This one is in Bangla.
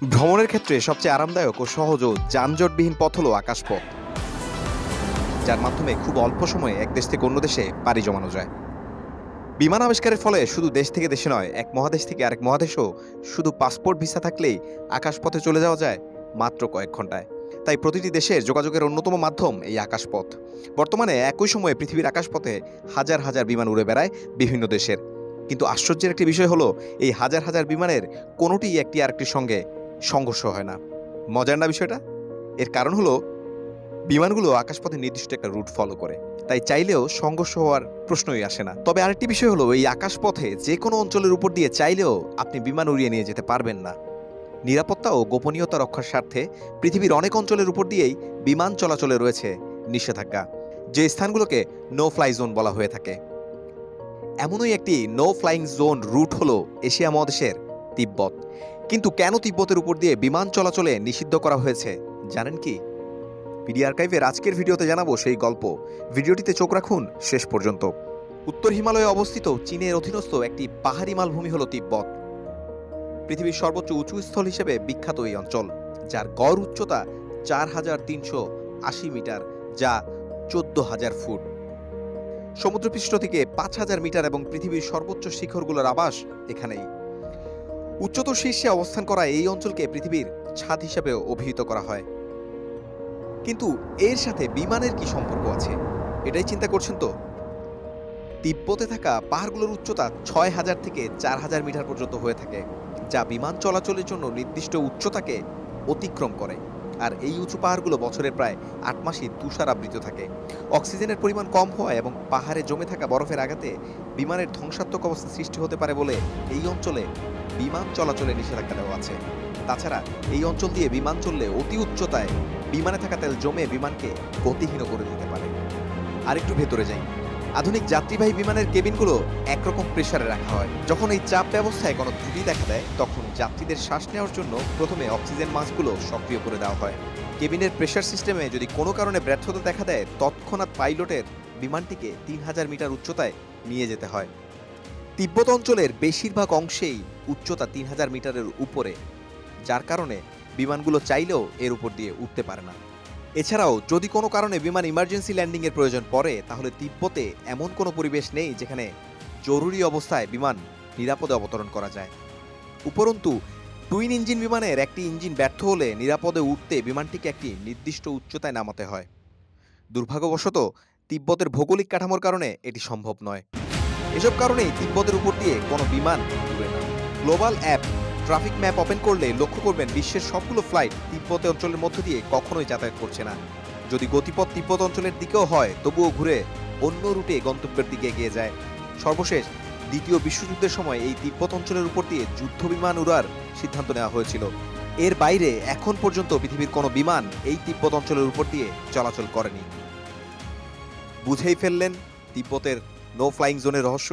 ভ্রমণের ক্ষেত্রে সবচেয়ে আরামদায়ক ও সহজ ও যানজটবিহীন পথ হলো আকাশপথ, যার মাধ্যমে খুব অল্প সময়ে এক দেশ থেকে অন্য দেশে পাড়ি জমানো যায়। বিমান আবিষ্কারের ফলে শুধু দেশ থেকে দেশে নয়, এক মহাদেশ থেকে আরেক মহাদেশও শুধু পাসপোর্ট ভিসা থাকলেই আকাশপথে চলে যাওয়া যায় মাত্র কয়েক ঘন্টায়। তাই প্রতিটি দেশের যোগাযোগের অন্যতম মাধ্যম এই আকাশপথ। বর্তমানে একই সময়ে পৃথিবীর আকাশপথে হাজার হাজার বিমান উড়ে বেড়ায় বিভিন্ন দেশের। কিন্তু আশ্চর্যের একটি বিষয় হলো, এই হাজার হাজার বিমানের কোনোটিই একটি আরেকটির সঙ্গে সংঘর্ষ হয় না। মজার না বিষয়টা? এর কারণ হলো, বিমানগুলো আকাশপথে নির্দিষ্ট একটা রুট ফলো করে, তাই চাইলেও সংঘর্ষ হওয়ার প্রশ্নই আসে না। তবে আরেকটি বিষয় হলো, এই আকাশপথে যে কোনো অঞ্চলের উপর দিয়ে চাইলেও আপনি বিমান উড়িয়ে নিয়ে যেতে পারবেন না। নিরাপত্তা ও গোপনীয়তা রক্ষার স্বার্থে পৃথিবীর অনেক অঞ্চলের উপর দিয়েই বিমান চলাচলে রয়েছে নিষেধাজ্ঞা, যে স্থানগুলোকে নো ফ্লাই জোন বলা হয়ে থাকে। এমনই একটি নো ফ্লাইং জোন রুট হলো এশিয়া মহাদেশের তিব্বত। কিন্তু কেন তিব্বতের উপর দিয়ে বিমান চলাচলে নিষিদ্ধ করা হয়েছে জানেন কি? পিডি আর্কাইভের আজকের ভিডিওতে জানাবো সেই গল্প। ভিডিওটিতে চোখ রাখুন শেষ পর্যন্ত। উত্তর হিমালয়ে অবস্থিত চীনের অধীনস্থ একটি পাহাড়ি মালভূমি হলো তিব্বত। পৃথিবীর সর্বোচ্চ উঁচু স্থল হিসেবে বিখ্যাত এই অঞ্চল, যার গড় উচ্চতা ৪,৩৮০ মিটার, যা ১৪,০০০ ফুট। সমুদ্রপৃষ্ঠ থেকে ৫,০০০ মিটার এবং পৃথিবীর সর্বোচ্চ শিখরগুলোর আবাস এখানেই। উচ্চতর শীর্ষে অবস্থান করা এই অঞ্চলকে পৃথিবীর ছাদ হিসেবে অভিহিত করা হয়। কিন্তু এর সাথে বিমানের কি সম্পর্ক আছে, এটাই চিন্তা করছেন তো? তিব্বতে থাকা পাহাড়গুলোর উচ্চতা ৬,০০০ থেকে ৪,০০০ মিটার পর্যন্ত হয়ে থাকে, যা বিমান চলাচলের জন্য নির্দিষ্ট উচ্চতাকে অতিক্রম করে। আর এই উঁচু পাহাড়গুলো বছরের প্রায় ৮ মাসই তুষারাবৃত থাকে। অক্সিজেনের পরিমাণ কম হওয়ায় এবং পাহাড়ে জমে থাকা বরফের আঘাতে বিমানের ধ্বংসাত্মক অবস্থা সৃষ্টি হতে পারে বলে এই অঞ্চলে বিমান চলাচলে নিষেধাজ্ঞা দেওয়া আছে। তাছাড়া এই অঞ্চল দিয়ে বিমান চললে অতি উচ্চতায় বিমানে থাকা তেল জমে বিমানকে গতিহীন করে দিতে পারে। আরেকটু ভেতরে যাই। আধুনিক যাত্রীবাহী বিমানের কেবিনগুলো একরকম প্রেসারে রাখা হয়। যখন এই চাপ ব্যবস্থায় কোনো ত্রুটি দেখা দেয়, তখন যাত্রীদের শ্বাস নেওয়ার জন্য প্রথমে অক্সিজেন মাস্কগুলো সক্রিয় করে দেওয়া হয়। কেবিনের প্রেসার সিস্টেমে যদি কোনো কারণে ব্যর্থতা দেখা দেয়, তৎক্ষণাৎ পাইলটের বিমানটিকে ৩,০০০ মিটার উচ্চতায় নিয়ে যেতে হয়। তিব্বত অঞ্চলের বেশিরভাগ অংশেই উচ্চতা ৩,০০০ মিটারের উপরে, যার কারণে বিমানগুলো চাইলেও এর উপর দিয়ে উঠতে পারে না। এছাড়াও যদি কোনো কারণে বিমান ইমার্জেন্সি ল্যান্ডিংয়ের প্রয়োজন পড়ে, তাহলে তিব্বতে এমন কোনো পরিবেশ নেই যেখানে জরুরি অবস্থায় বিমান নিরাপদে অবতরণ করা যায়। উপরন্তু টুইন ইঞ্জিন বিমানের একটি ইঞ্জিন ব্যর্থ হলে নিরাপদে উঠতে বিমানটিকে একটি নির্দিষ্ট উচ্চতায় নামাতে হয়। দুর্ভাগ্যবশত তিব্বতের ভৌগোলিক কাঠামোর কারণে এটি সম্ভব নয়। এসব কারণেই তিব্বতের উপর দিয়ে কোনো বিমান উড়ে না। Global app traffic map open করলে লক্ষ্য করবেন, বিশ্বের সবগুলো ফ্লাইট তিব্বত অঞ্চলের মধ্য দিয়ে কখনোই যাতায়াত করছে না। যদি গতিপথ তিব্বত অঞ্চলের দিকেও হয়, তবুও ঘুরে অন্য রুটে গন্তব্যের দিকে এগিয়ে যায়। সর্বশেষ দ্বিতীয় বিশ্বযুদ্ধের সময় এই তিব্বত অঞ্চলের উপর দিয়ে যুদ্ধ বিমান উড়ার সিদ্ধান্ত নেওয়া হয়েছিল। এর বাইরে এখন পর্যন্ত পৃথিবীর কোনো বিমান এই তিব্বত অঞ্চলের উপর দিয়ে চলাচল করেনি। বুঝেই ফেললেন তিব্বতের নো ফ্লাইং জোনের রহস্য।